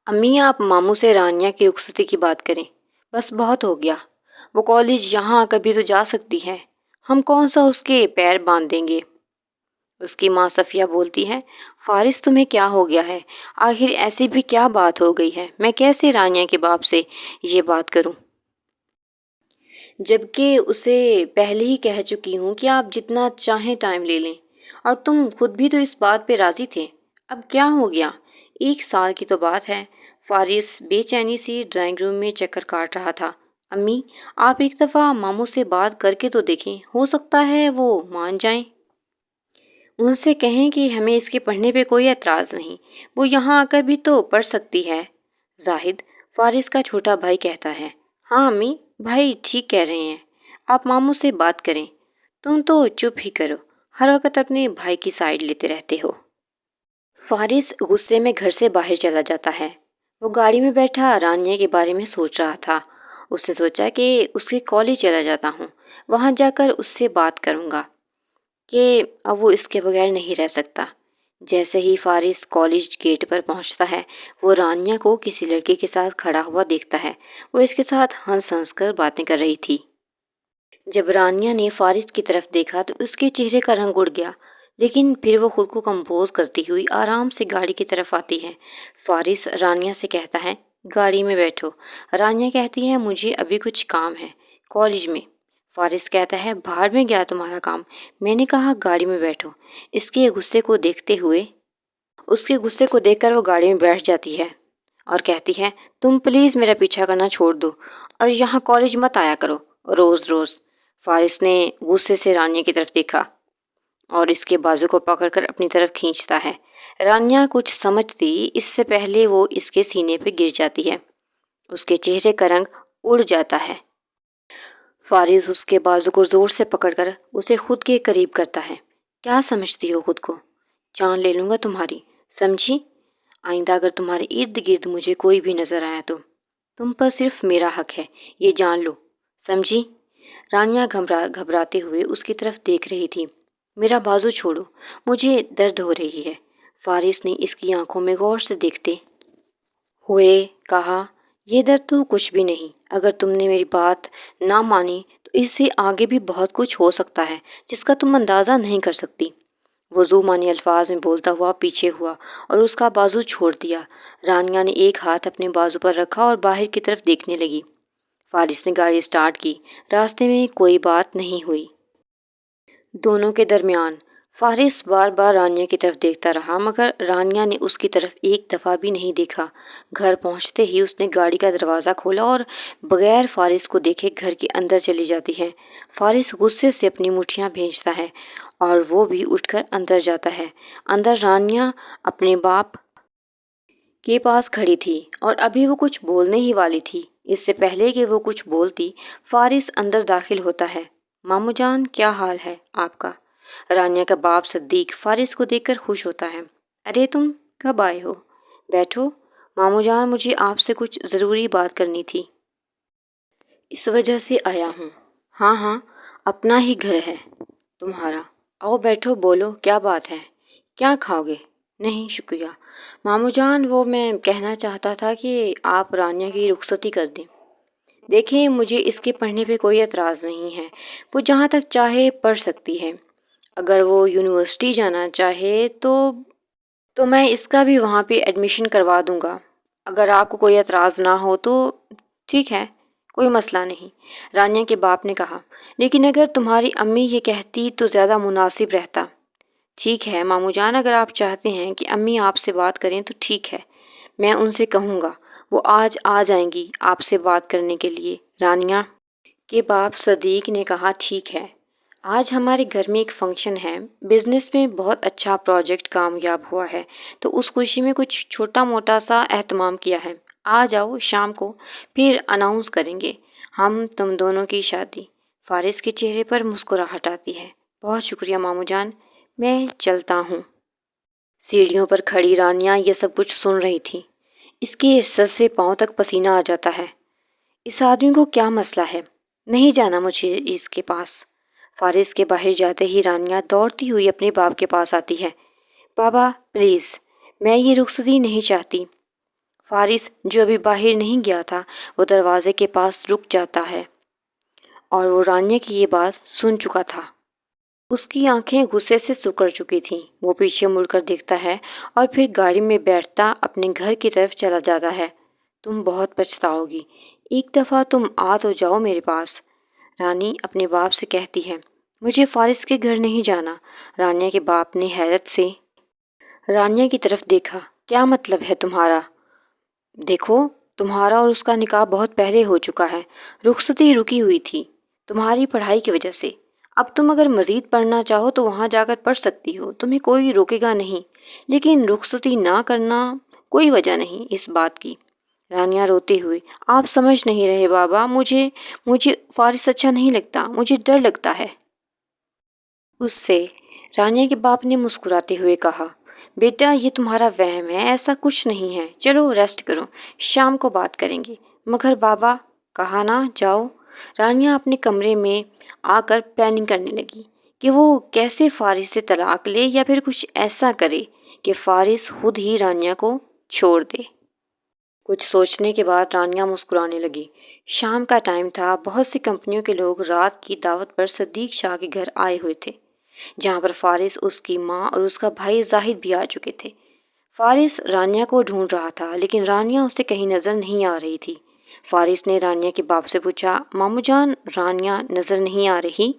امی آپ ماموں سے رانیہ کی رخصتی کی بات کریں، بس بہت ہو گیا۔ وہ کالج یہاں آ کر بھی تو جا سکتی ہے، ہم کون سا اس کے پیر باندھ دیں گے۔ اس کی ماں صفیہ بولتی ہے، فارس تمہیں کیا ہو گیا ہے؟ آخر ایسی بھی کیا بات ہو گئی ہے؟ میں کیسے رانیہ کے باپ سے یہ بات کروں، جبکہ اسے پہلے ہی کہہ چکی ہوں کہ آپ جتنا چاہیں ٹائم لے لیں، اور تم خود بھی تو اس بات پہ راضی تھے۔ اب کیا ہو گیا؟ 1 سال کی تو بات ہے۔ فارس بے چینی سے ڈرائنگ روم میں چکر کاٹ رہا تھا۔ امی، آپ ایک دفعہ ماموں سے بات کر کے تو دیکھیں، ہو سکتا ہے وہ مان جائیں۔ ان سے کہیں کہ ہمیں اس کے پڑھنے پہ کوئی اعتراض نہیں، وہ یہاں آ کر بھی تو پڑھ سکتی ہے۔ زاہد، فارس کا چھوٹا بھائی، کہتا ہے، ہاں امی، بھائی ٹھیک کہہ رہے ہیں، آپ ماموں سے بات کریں۔ تم تو چپ ہی کرو، ہر وقت اپنے بھائی کی سائیڈ لیتے رہتے ہو۔ فارس غصے میں گھر سے باہر چلا جاتا ہے۔ وہ گاڑی میں بیٹھا رانیہ کے بارے میں سوچ رہا تھا۔ اس نے سوچا کہ اس کے کالج چلا جاتا ہوں، وہاں جا کر اس سے بات کروں گا کہ اب وہ اس کے بغیر نہیں رہ سکتا۔ جیسے ہی فارس کالج گیٹ پر پہنچتا ہے، وہ رانیہ کو کسی لڑکے کے ساتھ کھڑا ہوا دیکھتا ہے۔ وہ اس کے ساتھ ہنس ہنس کر باتیں کر رہی تھی۔ جب رانیہ نے فارس کی طرف دیکھا تو اس کے چہرے کا رنگ اڑ گیا، لیکن پھر وہ خود کو کمپوز کرتی ہوئی آرام سے گاڑی کی طرف آتی ہے۔ فارس رانیہ سے کہتا ہے، گاڑی میں بیٹھو۔ رانیہ کہتی ہے، مجھے ابھی کچھ کام ہے کالج میں۔ فارس کہتا ہے، بھاڑ میں گیا تمہارا کام، میں نے کہا گاڑی میں بیٹھو۔ اس کے غصے کو دیکھ کر وہ گاڑی میں بیٹھ جاتی ہے اور کہتی ہے، تم پلیز میرا پیچھا کرنا چھوڑ دو اور یہاں کالج مت آیا کرو روز روز۔ فارس نے غصے سے رانیہ کی طرف دیکھا اور اس کے بازو کو پکڑ کر اپنی طرف کھینچتا ہے۔ رانیہ کچھ سمجھتی اس سے پہلے وہ اس کے سینے پہ گر جاتی ہے۔ اس کے چہرے کا رنگ اڑ جاتا ہے۔ فارس اس کے بازو کو زور سے پکڑ کر اسے خود کے قریب کرتا ہے۔ کیا سمجھتی ہو خود کو؟ جان لے لوں گا تمہاری، سمجھی؟ آئندہ اگر تمہارے ارد گرد مجھے کوئی بھی نظر آیا تو تم پر صرف میرا حق ہے، یہ جان لو، سمجھی؟ رانیہ گھبراتے ہوئے اس کی طرف دیکھ رہی تھی۔ میرا بازو چھوڑو، مجھے درد ہو رہی ہے۔ فارس نے اس کی آنکھوں میں غور سے دیکھتے ہوئے کہا، یہ درد تو کچھ بھی نہیں، اگر تم نے میری بات نہ مانی تو اس سے آگے بھی بہت کچھ ہو سکتا ہے جس کا تم اندازہ نہیں کر سکتی۔ وہ ذو معنی الفاظ میں بولتا ہوا پیچھے ہوا اور اس کا بازو چھوڑ دیا۔ رانیہ نے ایک ہاتھ اپنے بازو پر رکھا اور باہر کی طرف دیکھنے لگی۔ فارس نے گاڑی سٹارٹ کی۔ راستے میں کوئی بات نہیں ہوئی دونوں کے درمیان۔ فارس بار بار رانیہ کی طرف دیکھتا رہا، مگر رانیہ نے اس کی طرف ایک دفعہ بھی نہیں دیکھا۔ گھر پہنچتے ہی اس نے گاڑی کا دروازہ کھولا اور بغیر فارس کو دیکھے گھر کے اندر چلی جاتی ہے۔ فارس غصے سے اپنی مٹھیاں بھینجتا ہے اور وہ بھی اٹھ کر اندر جاتا ہے۔ اندر رانیہ اپنے باپ کے پاس کھڑی تھی اور ابھی وہ کچھ بولنے ہی والی تھی۔ اس سے پہلے کہ وہ کچھ بولتی، فارس اندر داخل ہوتا ہے۔ ماموں جان، کیا حال ہے آپ کا؟ رانیہ کا باپ صدیق فارس کو دیکھ کر خوش ہوتا ہے۔ ارے تم کب آئے ہو؟ بیٹھو ماموں جان، مجھے آپ سے کچھ ضروری بات کرنی تھی، اس وجہ سے آیا ہوں۔ ہاں ہاں، اپنا ہی گھر ہے تمہارا، آؤ بیٹھو، بولو کیا بات ہے، کیا کھاؤ گے؟ نہیں شکریہ ماموں جان، وہ میں کہنا چاہتا تھا کہ آپ رانیہ کی رخصتی کر دیں۔ دیکھیں، مجھے اس کے پڑھنے پہ کوئی اعتراض نہیں ہے، وہ جہاں تک چاہے پڑھ سکتی ہے۔ اگر وہ یونیورسٹی جانا چاہے تو میں اس کا بھی وہاں پہ ایڈمیشن کروا دوں گا۔ اگر آپ کو کوئی اعتراض نہ ہو تو ٹھیک ہے، کوئی مسئلہ نہیں، رانیہ کے باپ نے کہا۔ لیکن اگر تمہاری امی یہ کہتی تو زیادہ مناسب رہتا۔ ٹھیک ہے ماموں جان، اگر آپ چاہتے ہیں کہ امی آپ سے بات کریں تو ٹھیک ہے، میں ان سے کہوں گا، وہ آج آ جائیں گی آپ سے بات کرنے کے لیے۔ رانیہ کے باپ صدیق نے کہا، ٹھیک ہے، آج ہمارے گھر میں ایک فنکشن ہے، بزنس میں بہت اچھا پروجیکٹ کامیاب ہوا ہے، تو اس خوشی میں کچھ چھوٹا موٹا سا اہتمام کیا ہے۔ آ جاؤ، شام کو پھر اناؤنس کریں گے ہم تم دونوں کی شادی۔ فارس کے چہرے پر مسکراہٹ آتی ہے۔ بہت شکریہ ماموں جان، میں چلتا ہوں۔ سیڑھیوں پر کھڑی رانیہ یہ سب کچھ سن رہی تھی۔ اس کے سر سے پاؤں تک پسینہ آ جاتا ہے۔ اس آدمی کو کیا مسئلہ ہے؟ نہیں جانا مجھے اس کے پاس۔ فارس کے باہر جاتے ہی رانیہ دوڑتی ہوئی اپنے باپ کے پاس آتی ہے۔ بابا پلیز، میں یہ رخصتی نہیں چاہتی۔ فارس جو ابھی باہر نہیں گیا تھا وہ دروازے کے پاس رک جاتا ہے اور وہ رانیہ کی یہ بات سن چکا تھا۔ اس کی آنکھیں غصے سے سکڑ چکی تھیں۔ وہ پیچھے مڑ کر دیکھتا ہے اور پھر گاڑی میں بیٹھتا اپنے گھر کی طرف چلا جاتا ہے۔ تم بہت پچھتاؤ گی، ایک دفعہ تم آ تو جاؤ میرے پاس، رانی اپنے باپ سے کہتی ہے۔ مجھے فارس کے گھر نہیں جانا۔ رانیہ کے باپ نے حیرت سے رانیہ کی طرف دیکھا۔ کیا مطلب ہے تمہارا؟ دیکھو، تمہارا اور اس کا نکاح بہت پہلے ہو چکا ہے، رخصتی رکی ہوئی تھی تمہاری پڑھائی کی وجہ سے۔ اب تم اگر مزید پڑھنا چاہو تو وہاں جا کر پڑھ سکتی ہو، تمہیں کوئی روکے گا نہیں، لیکن رخصتی نہ کرنا کوئی وجہ نہیں اس بات کی۔ رانیہ روتے ہوئے، آپ سمجھ نہیں رہے بابا، مجھے فارس اچھا نہیں لگتا، مجھے ڈر لگتا ہے اس سے۔ رانیہ کے باپ نے مسکراتے ہوئے کہا، بیٹا یہ تمہارا وہم ہے، ایسا کچھ نہیں ہے، چلو ریسٹ کرو، شام کو بات کریں گے۔ مگر بابا، کہا نہ جاؤ۔ رانیہ اپنے کمرے میں آ کر پلاننگ کرنے لگی کہ وہ کیسے فارس سے طلاق لے یا پھر کچھ ایسا کرے کہ فارس خود ہی رانیہ کو چھوڑ دے۔ کچھ سوچنے کے بعد رانیہ مسکرانے لگی۔ شام کا ٹائم تھا، بہت سی کمپنیوں کے لوگ رات کی دعوت پر صدیق شاہ کے گھر آئے ہوئے تھے، جہاں پر فارس، اس کی ماں اور اس کا بھائی زاہد بھی آ چکے تھے۔ فارس رانیہ کو ڈھونڈ رہا تھا لیکن رانیہ اسے کہیں نظر نہیں آ رہی تھی۔ فارس نے رانیہ کے باپ سے پوچھا، ماموں جان رانیہ نظر نہیں آ رہی؟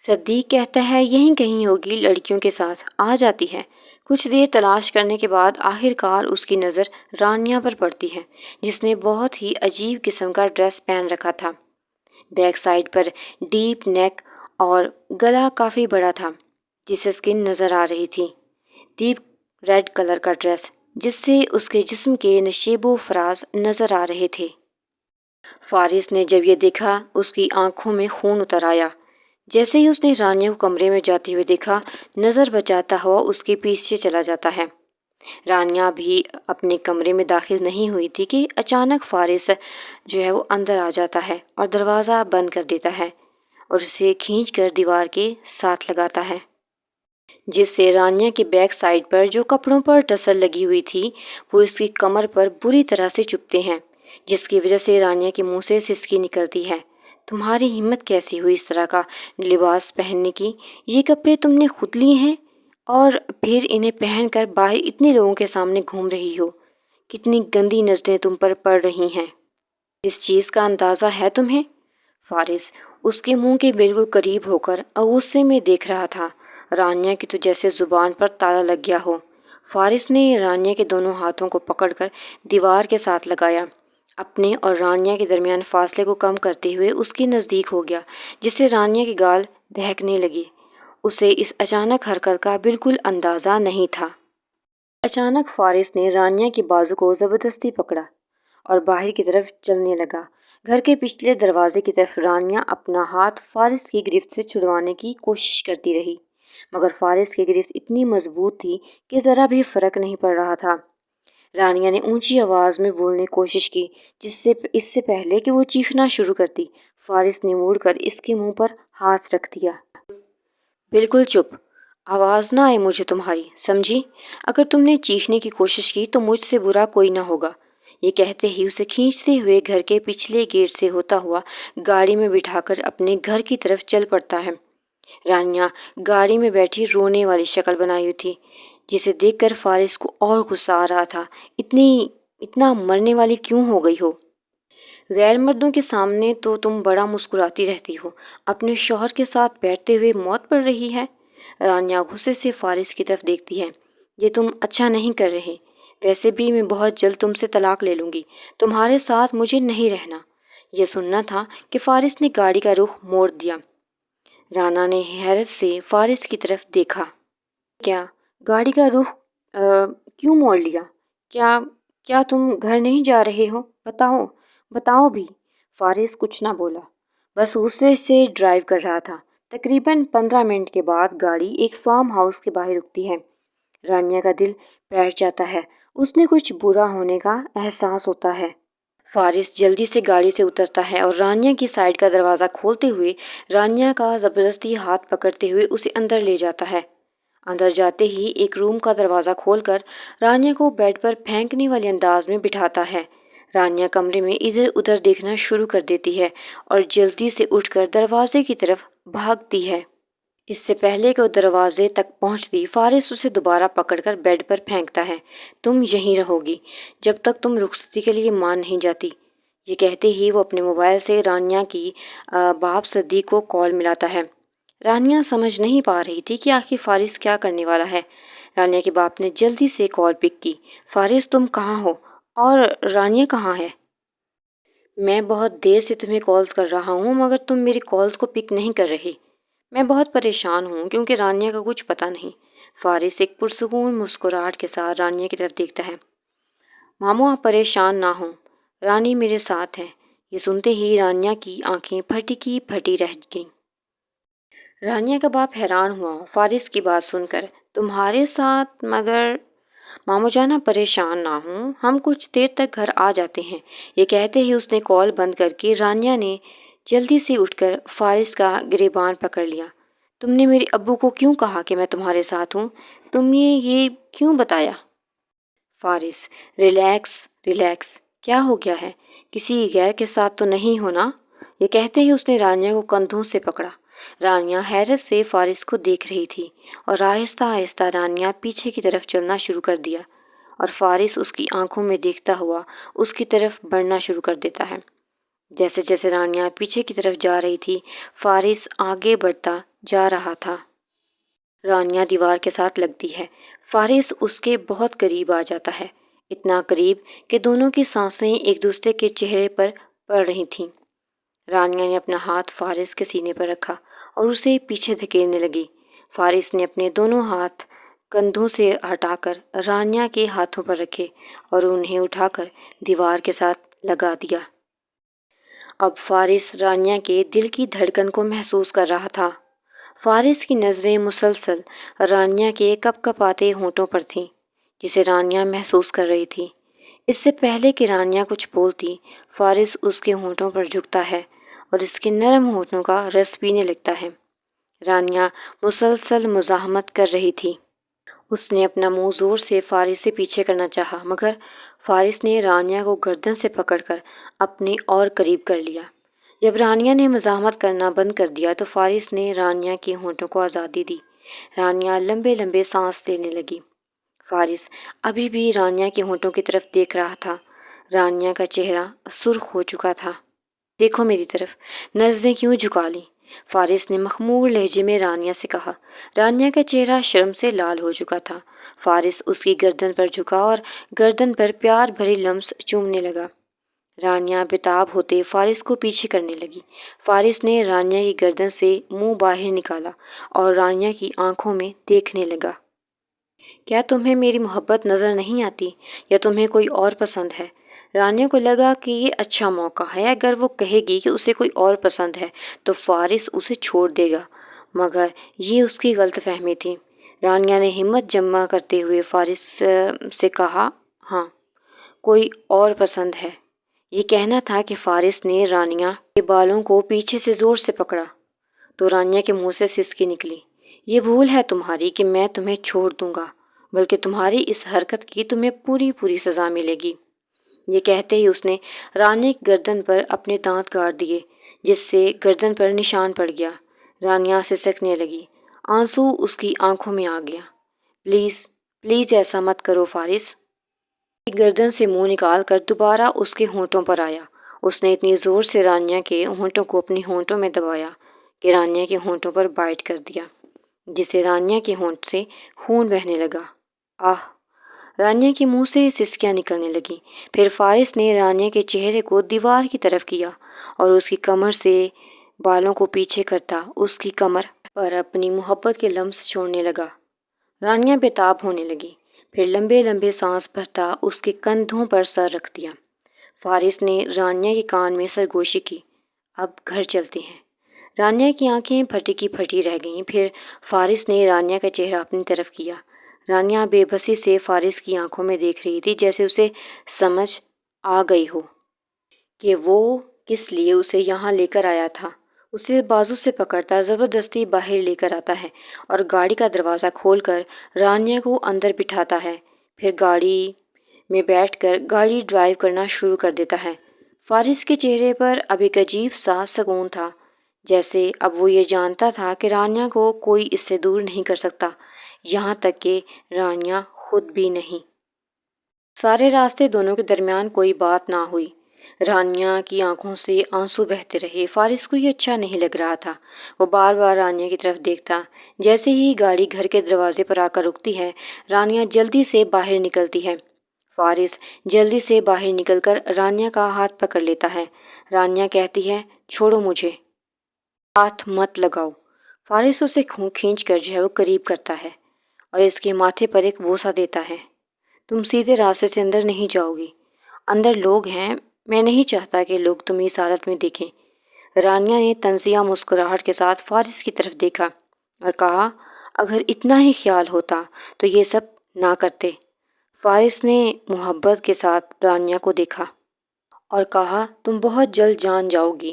صدیق کہتا ہے یہیں کہیں ہوگی، لڑکیوں کے ساتھ آ جاتی ہے۔ کچھ دیر تلاش کرنے کے بعد آخر کار اس کی نظر رانیہ پر پڑتی ہے، جس نے بہت ہی عجیب قسم کا ڈریس پہن رکھا تھا۔ بیک سائڈ پر ڈیپ نیک اور گلا کافی بڑا تھا جس سے اسکن نظر آ رہی تھی۔ ڈیپ ریڈ کلر کا ڈریس جس سے اس کے جسم کے نشیب و فراز نظر آ رہے تھے۔ فارس نے جب یہ دیکھا اس کی آنکھوں میں خون اتر آیا۔ جیسے ہی اس نے رانیہ کو کمرے میں جاتے ہوئے دیکھا، نظر بچاتا ہوا اس کے پیچھے چلا جاتا ہے۔ رانیہ بھی اپنے کمرے میں داخل نہیں ہوئی تھی کہ اچانک فارس جو ہے وہ اندر آ جاتا ہے اور دروازہ بند کر دیتا ہے اور اسے کھینچ کر دیوار کے ساتھ لگاتا ہے، جس سے رانیہ کے بیک سائڈ پر جو کپڑوں پر ٹسل لگی ہوئی تھی وہ اس کی کمر پر بری طرح سے چبھتے ہیں، جس کی وجہ سے رانیہ کے منہ سے سسکی نکلتی ہے۔ تمہاری ہمت کیسی ہوئی اس طرح کا لباس پہننے کی؟ یہ کپڑے تم نے خود لیے ہیں اور پھر انہیں پہن کر باہر اتنے لوگوں کے سامنے گھوم رہی ہو؟ کتنی گندی نظریں تم پر پڑ رہی ہیں، اس چیز کا اندازہ ہے تمہیں؟ فارس اس کے منہ کے بالکل قریب ہو کر غصے میں دیکھ رہا تھا۔ رانیہ کی تو جیسے زبان پر تالا لگ گیا ہو۔ فارس نے رانیہ کے دونوں ہاتھوں کو پکڑ کر دیوار کے ساتھ لگایا، اپنے اور رانیہ کے درمیان فاصلے کو کم کرتے ہوئے اس کے نزدیک ہو گیا، جس سے رانیہ کے گال دہکنے لگے۔ اسے اس اچانک حرکت کا بالکل اندازہ نہیں تھا۔ اچانک فارس نے رانیہ کے بازو کو زبردستی پکڑا اور باہر کی طرف چلنے لگا۔ گھر کے پچھلے دروازے کی طرف رانیہ اپنا ہاتھ فارس کی گرفت سے چھڑوانے کی کوشش کرتی رہی، مگر فارس کی گرفت اتنی مضبوط تھی کہ ذرا بھی فرق نہیں پڑ رہا تھا۔ رانیہ نے اونچی آواز میں بولنے کی کوشش کی اس سے پہلے کہ وہ چیخنا شروع کرتی، فارس نے مڑ کر اس کے منہ پر ہاتھ رکھ دیا۔ بالکل چپ، آواز نہ آئے مجھے تمہاری، سمجھی؟ اگر تم نے چیخنے کی کوشش کی تو مجھ سے برا کوئی نہ ہوگا۔ یہ کہتے ہی اسے کھینچتے ہوئے گھر کے پچھلے گیٹ سے ہوتا ہوا گاڑی میں بٹھا کر اپنے گھر کی طرف چل پڑتا ہے۔ رانیہ گاڑی میں بیٹھی رونے والی شکل بنائی ہوئی تھی، جسے دیکھ کر فارس کو اور غصہ آ رہا تھا۔ اتنا مرنے والی کیوں ہو گئی ہو؟ غیر مردوں کے سامنے تو تم بڑا مسکراتی رہتی ہو، اپنے شوہر کے ساتھ بیٹھتے ہوئے موت پڑ رہی ہے۔ رانیہ غصے سے فارس کی طرف دیکھتی ہے، یہ تم اچھا نہیں کر رہے، ویسے بھی میں بہت جلد تم سے طلاق لے لوں گی، تمہارے ساتھ مجھے نہیں رہنا۔ یہ سننا تھا کہ فارس نے گاڑی کا رخ موڑ دیا۔ رانا نے حیرت سے فارس کی طرف دیکھا۔ کیا گاڑی کا رخ کیوں موڑ لیا؟ کیا تم گھر نہیں جا رہے ہو؟ بتاؤ بھی۔ فارس کچھ نہ بولا، بس غصے سے ڈرائیو کر رہا تھا۔ تقریباً 15 منٹ کے بعد گاڑی ایک فارم ہاؤس کے باہر رکتی ہے۔ رانیہ کا دل بیٹھ جاتا ہے، اس نے کچھ برا ہونے کا احساس ہوتا ہے۔ فارس جلدی سے گاڑی سے اترتا ہے اور رانیہ کی سائڈ کا دروازہ کھولتے ہوئے رانیہ کا زبردستی ہاتھ پکڑتے ہوئے اسے اندر لے جاتا ہے۔ اندر جاتے ہی ایک روم کا دروازہ کھول کر رانیہ کو بیڈ پر پھینکنے والے انداز میں بٹھاتا ہے۔ رانیہ کمرے میں ادھر ادھر دیکھنا شروع کر دیتی ہے اور جلدی سے اٹھ کر دروازے کی طرف بھاگتی ہے۔ اس سے پہلے کہ وہ دروازے تک پہنچتی، فارس اسے دوبارہ پکڑ کر بیڈ پر پھینکتا ہے۔ تم یہیں رہو گی جب تک تم رخصتی کے لیے مان نہیں جاتی۔ یہ کہتے ہی وہ اپنے موبائل سے رانیہ کی باپ صدیق کو کال ملاتا ہے۔ رانیہ سمجھ نہیں پا رہی تھی کہ آخر فارس کیا کرنے والا ہے۔ رانیہ کے باپ نے جلدی سے کال پک کی۔ فارس تم کہاں ہو اور رانیہ کہاں ہے؟ میں بہت دیر سے تمہیں کالز کر رہا ہوں مگر تم میری کالز کو پک نہیں کر رہی۔ میں بہت پریشان ہوں کیونکہ رانیہ کا کچھ پتہ نہیں۔ فارس ایک پرسکون مسکراہٹ کے ساتھ رانیہ کی طرف دیکھتا ہے۔ ماموں آپ پریشان نہ ہوں، رانی میرے ساتھ ہے۔ یہ سنتے ہی رانیہ کی آنکھیں پھٹی کی پھٹی رہ گئیں۔ رانیہ کا باپ حیران ہوا فارس کی بات سن کر۔ تمہارے ساتھ؟ مگر ماموں جانا پریشان نہ ہوں، ہم کچھ دیر تک گھر آ جاتے ہیں۔ یہ کہتے ہی اس نے کال بند کر کے رانیہ نے جلدی سے اٹھ کر فارس کا گریبان پکڑ لیا۔ تم نے میرے ابو کو کیوں کہا کہ میں تمہارے ساتھ ہوں؟ تم نے یہ کیوں بتایا؟ فارس ریلیکس ریلیکس، کیا ہو گیا ہے؟ کسی غیر کے ساتھ تو نہیں ہو نا؟ یہ کہتے ہی اس نے رانیہ کو کندھوں سے پکڑا۔ رانیہ حیرت سے فارس کو دیکھ رہی تھی اور آہستہ آہستہ رانیہ پیچھے کی طرف چلنا شروع کر دیا اور فارس اس کی آنکھوں میں دیکھتا ہوا اس کی طرف بڑھنا شروع کر دیتا ہے۔ جیسے جیسے رانیہ پیچھے کی طرف جا رہی تھی، فارس آگے بڑھتا جا رہا تھا۔ رانیہ دیوار کے ساتھ لگتی ہے۔ فارس اس کے بہت قریب آ جاتا ہے، اتنا قریب کہ دونوں کی سانسیں ایک دوسرے کے چہرے پر پڑ رہی تھیں۔ رانیہ نے اپنا ہاتھ فارس کے سینے پر رکھا اور اسے پیچھے دھکیلنے لگی۔ فارس نے اپنے دونوں ہاتھ کندھوں سے ہٹا کر رانیہ کے ہاتھوں پر رکھے اور انہیں اٹھا کر دیوار کے ساتھ لگا دیا۔ اب فارس رانیہ کے دل کی دھڑکن کو محسوس کر رہا تھا۔ فارس کی نظریں مسلسل رانیہ کے کپ کپاتے ہونٹوں پر تھیں، جسے رانیہ محسوس کر رہی تھی۔ اس سے پہلے کہ رانیہ کچھ بولتی، فارس اس کے ہونٹوں پر جھکتا ہے اور اس کے نرم ہونٹوں کا رس پینے لگتا ہے۔ رانیہ مسلسل مزاحمت کر رہی تھی۔ اس نے اپنا منہ زور سے فارس سے پیچھے کرنا چاہا مگر فارس نے رانیہ کو گردن سے پکڑ کر اپنے اور قریب کر لیا۔ جب رانیہ نے مزاحمت کرنا بند کر دیا تو فارس نے رانیہ کے ہونٹوں کو آزادی دی۔ رانیہ لمبے لمبے سانس لینے لگی۔ فارس ابھی بھی رانیہ کے ہونٹوں کی طرف دیکھ رہا تھا۔ رانیہ کا چہرہ سرخ ہو چکا تھا۔ دیکھو میری طرف، نظریں کیوں جھکا لیں؟ فارس نے مخمور لہجے میں رانیہ سے کہا۔ رانیہ کا چہرہ شرم سے لال ہو چکا تھا۔ فارس اس کی گردن پر جھکا اور گردن پر پیار بھری لمس چومنے لگا۔ رانیہ بےتاب ہوتے فارس کو پیچھے کرنے لگی۔ فارس نے رانیہ کی گردن سے منہ باہر نکالا اور رانیہ کی آنکھوں میں دیکھنے لگا۔ کیا تمہیں میری محبت نظر نہیں آتی یا تمہیں کوئی اور پسند ہے؟ رانیہ کو لگا کہ یہ اچھا موقع ہے۔ اگر وہ کہے گی کہ اسے کوئی اور پسند ہے تو فارس اسے چھوڑ دے گا، مگر یہ اس کی غلط فہمی تھی۔ رانیہ نے ہمت جمع کرتے ہوئے فارس سے کہا، ہاں، کوئی اور پسند ہے۔ یہ کہنا تھا کہ فارس نے رانیہ کے بالوں کو پیچھے سے زور سے پکڑا تو رانیہ کے منہ سے سسکی نکلی۔ یہ بھول ہے تمہاری کہ میں تمہیں چھوڑ دوں گا، بلکہ تمہاری اس حرکت کی تمہیں پوری سزا ملے گی۔ یہ کہتے ہی اس نے رانیہ کی گردن پر اپنے دانت گاڑ دیے، جس سے گردن پر نشان پڑ گیا۔ رانیہ سسکنے لگی، آنسو اس کی آنکھوں میں آ گیا۔ پلیز پلیز ایسا مت کرو فارس۔ گردن سے منہ نکال کر دوبارہ اس کے ہونٹوں پر آیا۔ اس نے اتنی زور سے رانیہ کے ہونٹوں کو اپنے ہونٹوں میں دبایا کہ رانیہ کے ہونٹوں پر بائٹ کر دیا، جس سے رانیہ کے ہونٹ سے خون بہنے لگا۔ آہ! رانیہ کے منہ سے سسکیاں نکلنے لگیں۔ پھر فارس نے رانیہ کے چہرے کو دیوار کی طرف کیا اور اس کی کمر سے بالوں کو پیچھے کرتا اس کی کمر پر اپنی محبت کے لمس چھوڑنے لگا۔ رانیہ بےتاب ہونے لگی، پھر لمبے لمبے سانس بھرتا اس کے کندھوں پر سر رکھ دیا۔ فارس نے رانیہ کے کان میں سرگوشی کی، اب گھر چلتے ہیں۔ رانیہ کی آنکھیں پھٹی کی پھٹی رہ گئیں۔ پھر فارس نے رانیہ کا چہرہ اپنی طرف کیا۔ رانیہ بے بسی سے فارس کی آنکھوں میں دیکھ رہی تھی، جیسے اسے سمجھ آ گئی ہو کہ وہ کس لیے اسے یہاں لے کر آیا تھا۔ اسے بازو سے پکڑتا زبردستی باہر لے کر آتا ہے اور گاڑی کا دروازہ کھول کر رانیہ کو اندر بٹھاتا ہے۔ پھر گاڑی میں بیٹھ کر گاڑی ڈرائیو کرنا شروع کر دیتا ہے۔ فارس کے چہرے پر اب ایک عجیب سا سکون تھا، جیسے اب وہ یہ جانتا تھا کہ رانیہ کو کوئی اس سے دور نہیں کر سکتا، یہاں تک کہ رانیہ خود بھی نہیں۔ سارے راستے دونوں کے درمیان کوئی بات نہ ہوئی۔ رانیہ کی آنکھوں سے آنسو بہتے رہے۔ فارس کو یہ اچھا نہیں لگ رہا تھا۔ وہ بار بار رانیہ کی طرف دیکھتا۔ جیسے ہی گاڑی گھر کے دروازے پر آ کر رکتی ہے، رانیہ جلدی سے باہر نکلتی ہے۔ فارس جلدی سے باہر نکل کر رانیہ کا ہاتھ پکڑ لیتا ہے۔ رانیہ کہتی ہے، چھوڑو مجھے، ہاتھ مت لگاؤ۔ فارس اسے کھینچ کر جو ہے وہ قریب کرتا ہے اور اس کے ماتھے پر ایک بوسہ دیتا ہے۔ تم سیدھے راستے سے اندر نہیں جاؤ گی، اندر لوگ ہیں، میں نہیں چاہتا کہ لوگ تمہیں اس حالت میں دیکھیں۔ رانیہ نے طنزیہ مسکراہٹ کے ساتھ فارس کی طرف دیکھا اور کہا، اگر اتنا ہی خیال ہوتا تو یہ سب نہ کرتے۔ فارس نے محبت کے ساتھ رانیہ کو دیکھا اور کہا، تم بہت جلد جان جاؤ گی۔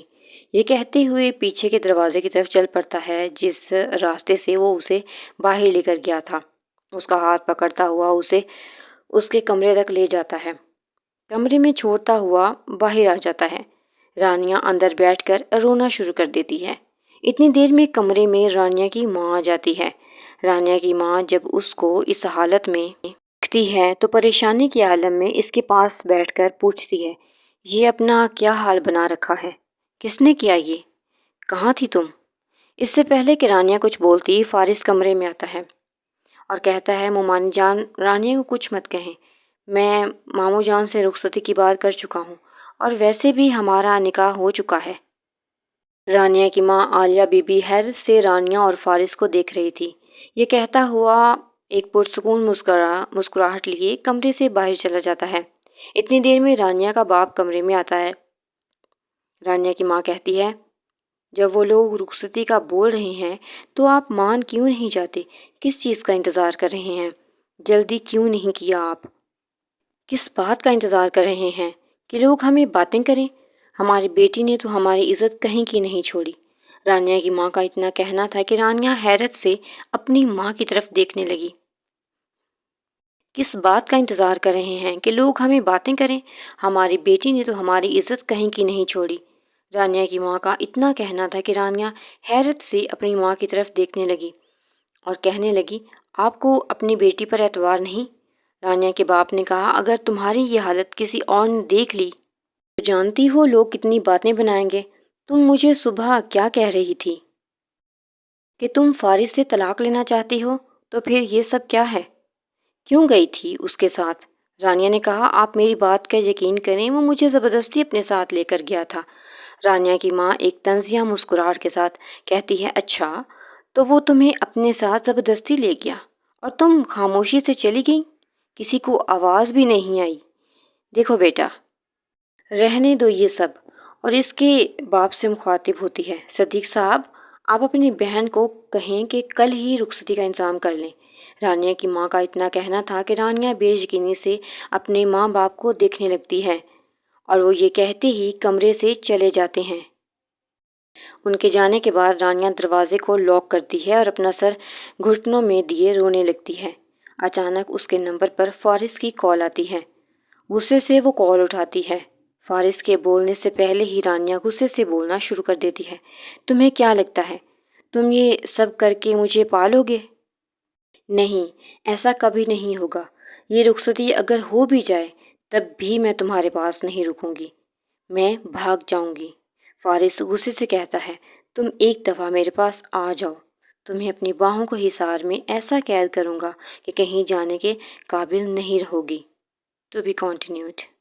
یہ کہتے ہوئے پیچھے کے دروازے کی طرف چل پڑتا ہے، جس راستے سے وہ اسے باہر لے کر گیا تھا۔ اس کا ہاتھ پکڑتا ہوا اسے اس کے کمرے تک لے جاتا ہے، کمرے میں چھوڑتا ہوا باہر آ جاتا ہے۔ رانیہ اندر بیٹھ کر رونا شروع کر دیتی ہے۔ اتنی دیر میں کمرے میں رانیہ کی ماں آ جاتی ہے۔ رانیہ کی ماں جب اس کو اس حالت میں دیکھتی ہے تو پریشانی کے عالم میں اس کے پاس بیٹھ کر پوچھتی ہے، یہ اپنا کیا حال بنا رکھا ہے؟ کس نے کیا یہ؟ کہاں تھی تم؟ اس سے پہلے کہ رانیہ کچھ بولتی، فارس کمرے میں آتا ہے اور کہتا ہے، مومانی جان، رانیہ کو کچھ مت کہیں، میں ماموں جان سے رخصتی کی بات کر چکا ہوں اور ویسے بھی ہمارا نکاح ہو چکا ہے۔ رانیہ کی ماں عالیہ بی بی حیرت سے رانیہ اور فارس کو دیکھ رہی تھی۔ یہ کہتا ہوا ایک پرسکون مسکراہٹ لیے کمرے سے باہر چلا جاتا ہے۔ اتنی دیر میں رانیہ کا باپ کمرے میں آتا ہے۔ رانیہ کی ماں کہتی ہے، جب وہ لوگ رخصتی کا بول رہے ہیں تو آپ مان کیوں نہیں جاتے؟ کس چیز کا انتظار کر رہے ہیں؟ جلدی کیوں نہیں کیا آپ؟ کس بات کا انتظار کر رہے ہیں؟ کہ لوگ ہمیں باتیں کریں؟ ہماری بیٹی نے تو ہماری عزت کہیں کی نہیں چھوڑی۔ رانیہ کی ماں کا اتنا کہنا تھا کہ رانیہ حیرت سے اپنی ماں کی طرف دیکھنے لگی۔ کس بات کا انتظار کر رہے ہیں کہ لوگ ہمیں باتیں کریں؟ ہماری بیٹی نے تو ہماری عزت کہیں کی نہیں چھوڑی۔ رانیہ کی ماں کا اتنا کہنا تھا کہ رانیہ حیرت سے اپنی ماں کی طرف دیکھنے لگی اور کہنے لگی، آپ کو اپنی بیٹی پر اعتبار نہیں؟ رانیہ کے باپ نے کہا، اگر تمہاری یہ حالت کسی اور نے دیکھ لی تو جانتی ہو لوگ کتنی باتیں بنائیں گے۔ تم مجھے صبح کیا کہہ رہی تھی کہ تم فارس سے طلاق لینا چاہتی ہو، تو پھر یہ سب کیا ہے؟ کیوں گئی تھی اس کے ساتھ؟ رانیہ نے کہا، آپ میری بات کا یقین کریں، وہ مجھے زبردستی اپنے ساتھ لے کر گیا تھا۔ رانیہ کی ماں ایک طنزیہ مسکراہٹ کے ساتھ کہتی ہے، اچھا تو وہ تمہیں اپنے ساتھ زبردستی لے گیا اور تم خاموشی سے چلی گئی، کسی کو آواز بھی نہیں آئی؟ دیکھو بیٹا، رہنے دو یہ سب۔ اور اس کے باپ سے مخاطب ہوتی ہے، صدیق صاحب، آپ اپنی بہن کو کہیں کہ کل ہی رخصتی کا انتظام کر لیں۔ رانیہ کی ماں کا اتنا کہنا تھا کہ رانیہ بے یقینی سے اپنے ماں باپ کو دیکھنے لگتی ہے اور وہ یہ کہتے ہی کمرے سے چلے جاتے ہیں۔ ان کے جانے کے بعد رانیہ دروازے کو لاک کرتی ہے اور اپنا سر گھٹنوں میں دیے رونے لگتی ہے۔ اچانک اس کے نمبر پر فارس کی کال آتی ہے۔ غصے سے وہ کال اٹھاتی ہے۔ فارس کے بولنے سے پہلے ہی رانیہ غصے سے بولنا شروع کر دیتی ہے، تمہیں کیا لگتا ہے تم یہ سب کر کے مجھے پالو گے؟ نہیں، ایسا کبھی نہیں ہوگا۔ یہ رخصتی اگر ہو بھی جائے تب بھی میں تمہارے پاس نہیں رکوں گی، میں بھاگ جاؤں گی۔ فارس غصے سے کہتا ہے، تم ایک دفعہ میرے پاس آ جاؤ، تمہیں اپنی باہوں کو حصار میں ایسا قید کروں گا کہ کہیں جانے کے قابل نہیں رہو گی۔ To be continued.